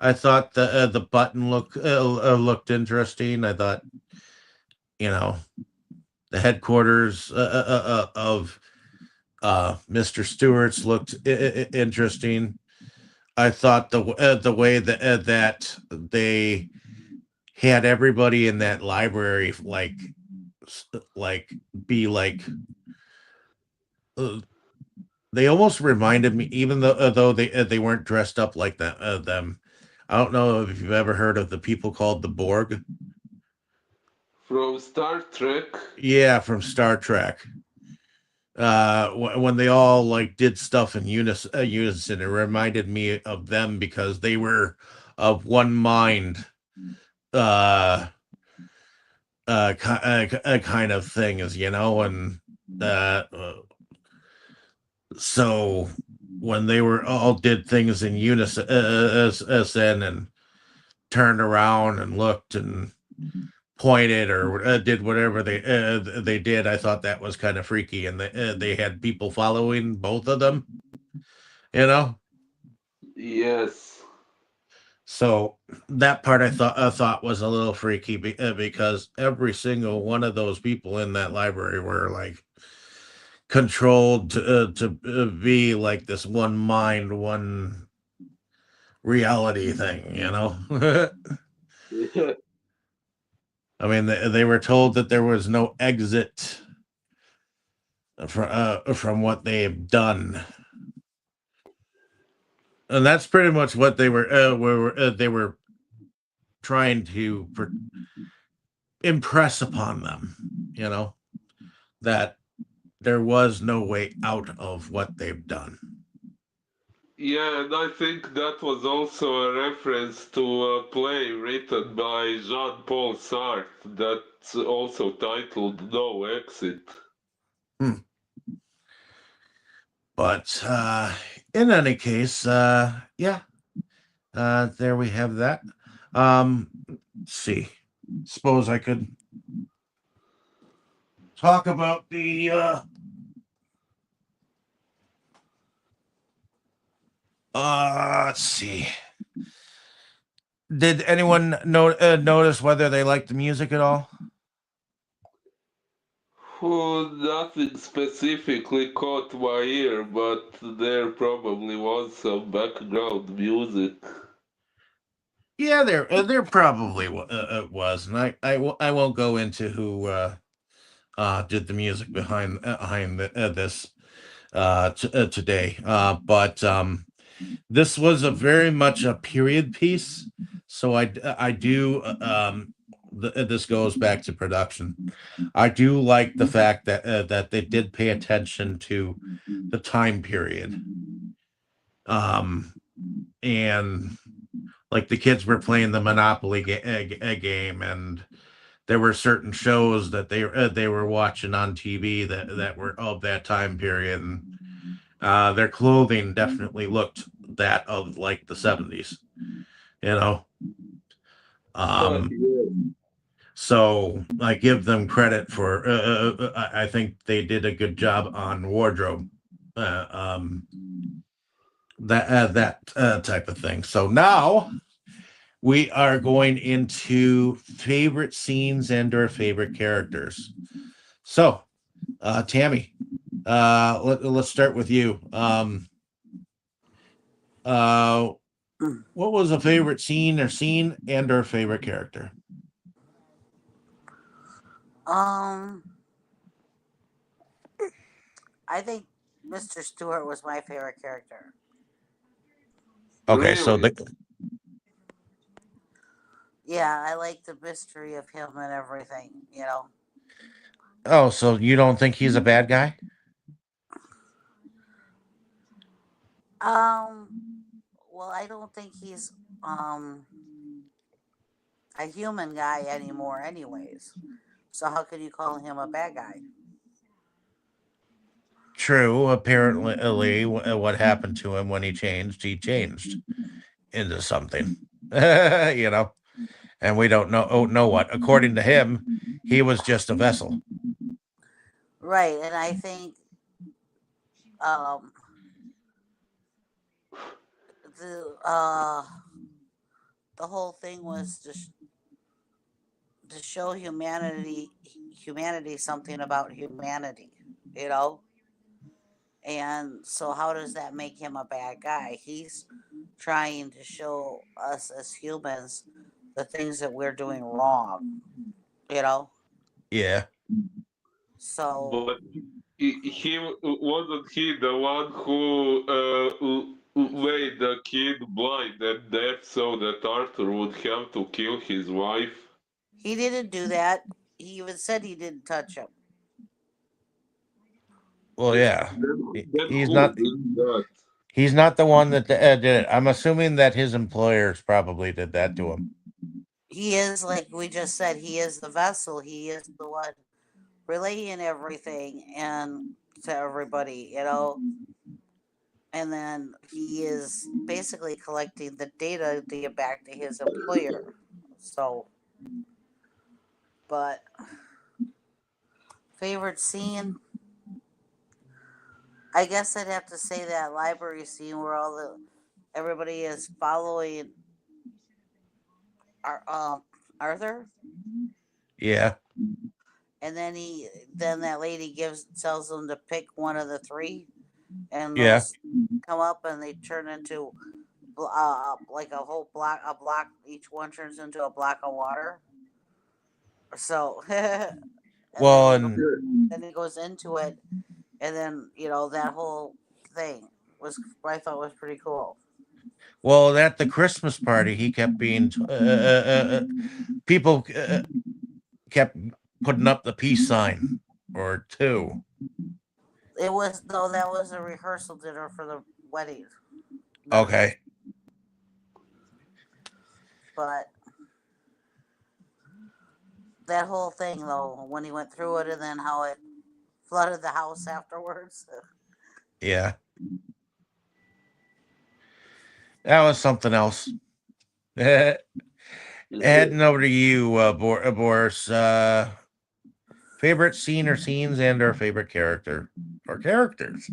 I thought the button looked interesting. I thought, you know, the headquarters of Mr. Stewart's looked interesting. I thought the way that they had everybody in that library like be like, uh, they almost reminded me, even though they weren't dressed up like them. I don't know if you've ever heard of the people called the Borg. From Star Trek. Yeah, from Star Trek. When they all like did stuff in unison, it reminded me of them because they were of one mind, uh kind of thing, as and uh, uh so when they were all did things in unison, as then, and turned around and looked and pointed or did whatever they did. I thought that was kind of freaky, and they had people following both of them. You know, Yes. so that part I thought was a little freaky because every single one of those people in that library were like controlled to be like this one mind, one reality thing. You know. I mean, they were told that there was no exit from what they've done, and that's pretty much what they were trying to impress upon them. You know that there was no way out of what they've done. Yeah, and I think that was also a reference to a play written by Jean-Paul Sartre that's also titled No Exit. Hmm. But in any case, yeah, there we have that. Let's see. Suppose I could talk about the let's see. Did anyone notice whether they liked the music at all? Oh, nothing specifically caught my ear, but there probably was some background music. Yeah, there probably was, and I won't go into who did the music behind this today, but this was a very much a period piece, so I do this goes back to production. I do like the fact that they did pay attention to the time period, um, and like the kids were playing the Monopoly game, and there were certain shows that they were watching on TV that were of that time period, and their clothing definitely looked that of like the 70s, you know. Um, Yeah. so I give them credit for. I think they did a good job on wardrobe, that type of thing. So now we are going into favorite scenes and/or favorite characters. So, Tammy, let's start with you. Uh, what was a favorite scene and/or favorite character? Um, I think Mr. Stewart was my favorite character. Okay, so Really? Yeah, I like the mystery of him and everything, you know. so you don't think he's a bad guy? Um, well, I don't think he's um a human guy anymore, anyways. So how can you call him a bad guy? True. Apparently, what happened to him when he changed into something, you know, and we don't know what. According to him, he was just a vessel. Right, and I think um the the whole thing was to show humanity something about humanity, you know. And so how does that make him a bad guy? He's trying to show us as humans the things that we're doing wrong, you know. Yeah. So But he wasn't he the one who made the kid blind and deaf so that Arthur would have to kill his wife? he didn't do that. He even said he didn't touch him. Well, yeah. Then He's who not. did that? He's not the one that did it. I'm assuming that his employers probably did that to him. He is, like we just said, he is the vessel. He is the one relaying everything and to everybody, you know. and then he is basically collecting the data to get back to his employer. So, but favorite scene, I guess I'd have to say that library scene where everybody is following Arthur, Yeah. and then that lady tells them to pick one of the three, and Yeah. those come up and they turn into like a whole block. A block, each one turns into a block of water. So, and Well, and then he goes into it, and then that whole thing I thought was pretty cool. well, at the Christmas party, he kept being people kept putting up the peace sign or two. It was no, that was a rehearsal dinner for the wedding. Okay. But that whole thing, though, when he went through it, and then how it flooded the house afterwards. Yeah. That was something else. Heading over to you, Boris. Favorite scene or scenes and or favorite character or characters?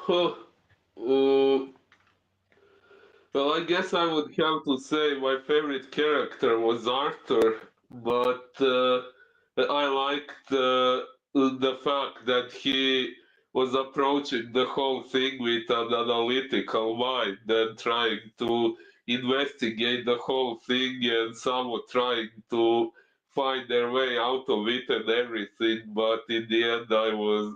Oh, uh, well, I guess I would have to say my favorite character was Arthur, but I liked the fact that he was approaching the whole thing with an analytical mind and trying to investigate the whole thing and somewhat trying to find their way out of it and everything. But in the end, I was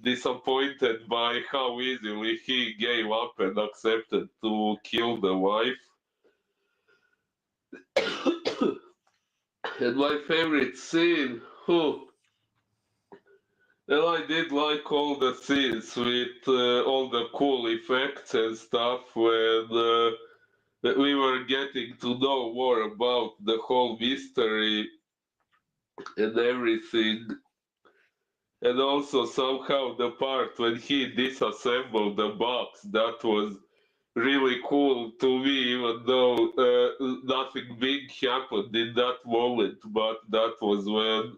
disappointed by how easily he gave up and accepted to kill the wife. And my favorite scene, well, I did like all the scenes with all the cool effects and stuff when we were getting to know more about the whole mystery and everything. And also somehow the part when he disassembled the box, that was really cool to me, even though nothing big happened in that moment. But that was when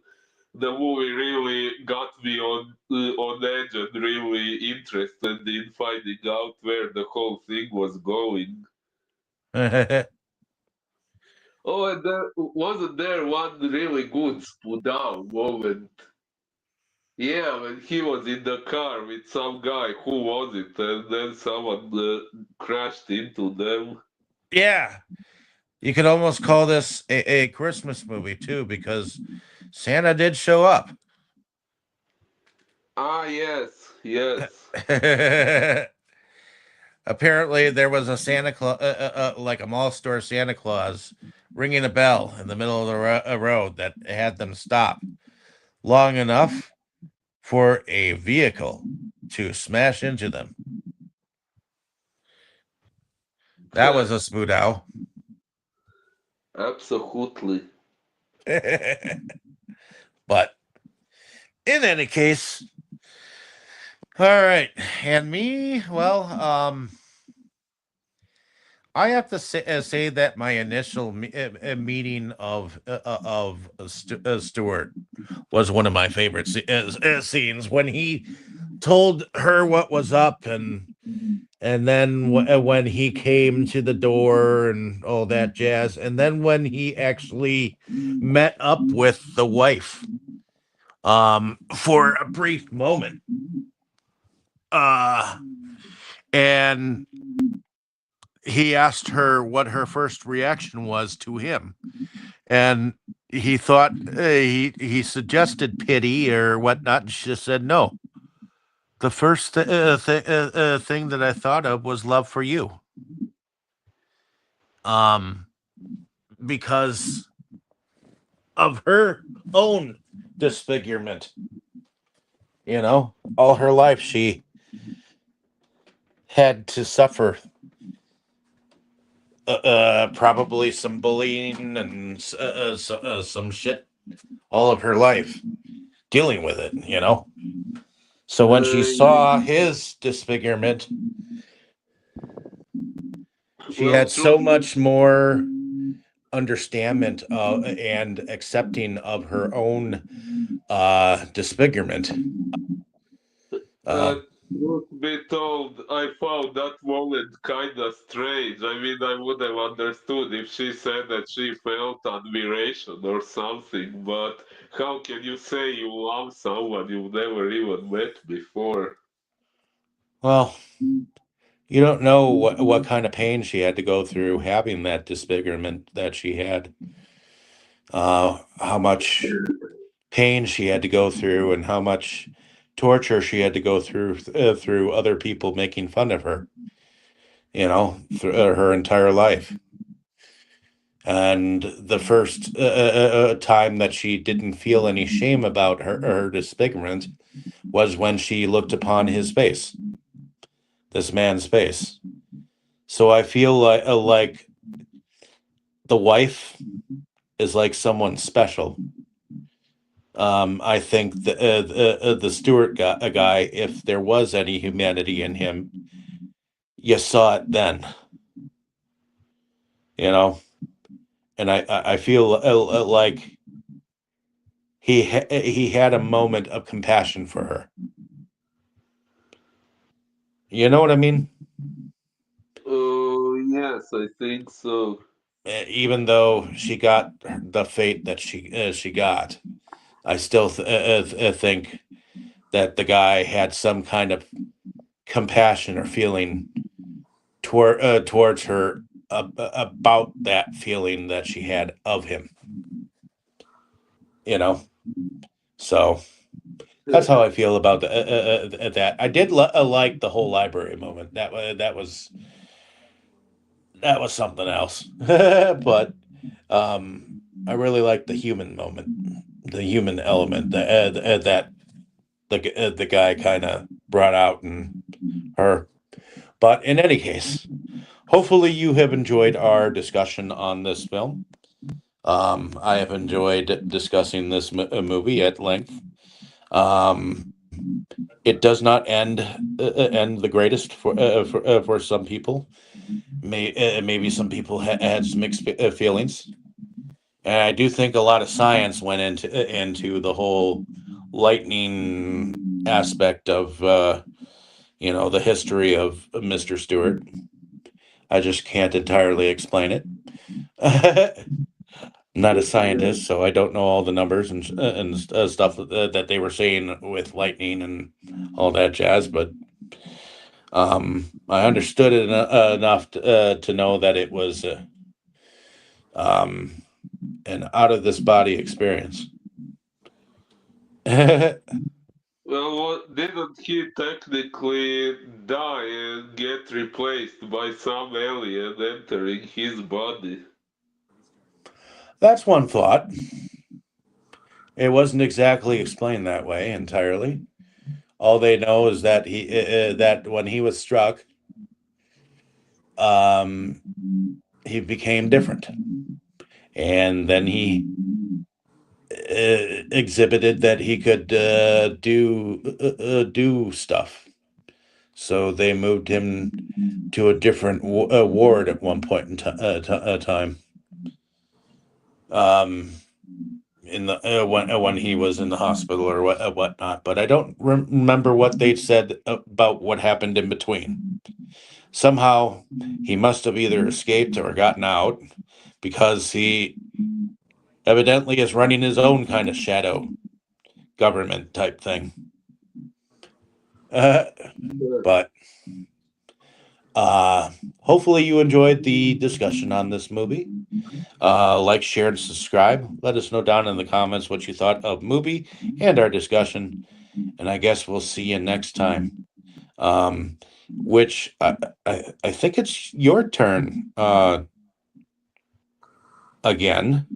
the movie really got me on edge and really interested in finding out where the whole thing was going. Oh, and wasn't there one really good stood out moment? Yeah, when he was in the car with some guy, who was it? And then someone crashed into them. Yeah. You could almost call this a Christmas movie too, because Santa did show up. Ah, yes, yes. Apparently, there was a Santa Claus, like a mall store Santa Claus, ringing a bell in the middle of the road that had them stop long enough for a vehicle to smash into them. That was a smooth owl. Absolutely. But in any case, all right. And me, well, I have to say that my initial meeting of Stuart was one of my favorite scenes when he told her what was up, and then when he came to the door and all that jazz, and then when he actually met up with the wife for a brief moment, and he asked her what her first reaction was to him, and he thought he suggested pity or whatnot, and she just said no. The first thing that I thought of was love for you. Um, because of her own disfigurement. You know, all her life she had to suffer probably some bullying and some shit all of her life dealing with it, you know. So when she saw Uh, his disfigurement, she well, had so truthfully, much more understanding and accepting of her own disfigurement. uh, Uh, truth be told, I found that moment kinda strange. I mean, I would have understood if she said that she felt admiration or something, but how can you say you love someone you've never even met before? well, you don't know what kind of pain she had to go through having that disfigurement that she had. How much pain she had to go through, and how much torture she had to go through other people making fun of her. Through her entire life. And the first time that she didn't feel any shame about her disfigurement was when she looked upon his face, this man's face. So I feel like the wife is like someone special. I think the Stewart guy, if there was any humanity in him, you saw it then, you know. And I feel like he had a moment of compassion for her. You know what I mean? Oh, yes, I think so. Even though she got the fate that she got, I still think that the guy had some kind of compassion or feeling towards her about that feeling that she had of him. You know, so that's how I feel about that. I did like the whole library moment. That was something else. But I really like the human moment, the human element that the guy kind of brought out in her. But in any case, hopefully you have enjoyed our discussion on this film. I have enjoyed discussing this movie at length. Um, it does not end the greatest for some people. Maybe some people had some mixed feelings. And I do think a lot of science went into the whole lightning aspect of the history of Mr. Stewart. I just can't entirely explain it. Not a scientist, so I don't know all the numbers and stuff that they were saying with lightning and all that jazz. But I understood it enough to know that it was um, an out of this body experience. Well, didn't he technically die and get replaced by some alien entering his body? That's one thought. It wasn't exactly explained that way entirely. All they know is that that when he was struck, um, he became different, and then he exhibited that he could do stuff. So they moved him to a different ward at one point in time. Um, in the when he was in the hospital or whatnot. But I don't remember what they said about what happened in between. Somehow he must have either escaped or gotten out because he evidently is running his own kind of shadow government type thing. Uh, but uh, hopefully you enjoyed the discussion on this movie. Like, share, and subscribe. Let us know down in the comments what you thought of movie and our discussion. And I guess we'll see you next time. Um, which I think it's your turn again,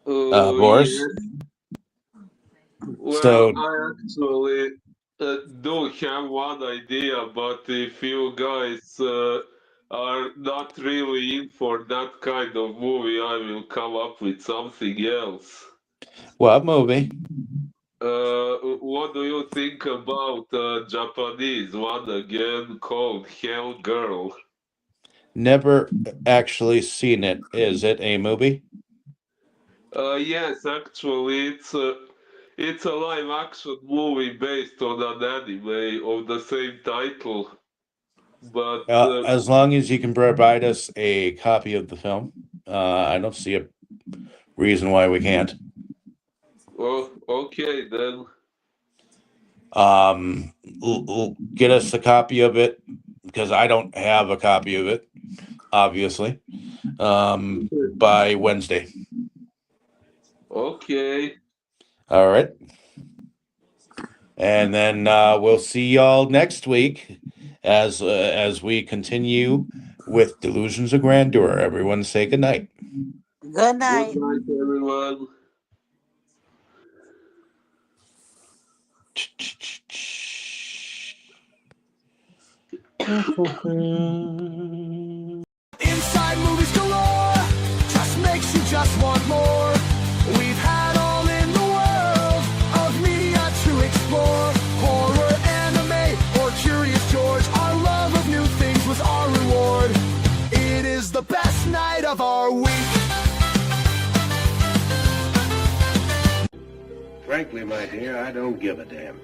Oh, Boris. yes. Well, So, I actually do have one idea, but if you guys are not really in for that kind of movie, I will come up with something else. what movie? What do you think about Japanese one again called Hell Girl? Never actually seen it. Is it a movie? Yes, actually, it's a live action movie based on an anime of the same title. But As long as you can provide us a copy of the film, I don't see a reason why we can't. oh, okay then. Get us a copy of it because I don't have a copy of it, obviously, by Wednesday. Okay. All right. And then we'll see y'all next week as we continue with Delusions of Grandeur. Everyone say good night. Good Good night. night, everyone. Inside movies galore, just makes you just want more. We've had all in the world of media to explore. Horror, anime, or Curious George. Our love of new things was our reward. It is the best night of our week. Frankly, my dear, I don't give a damn.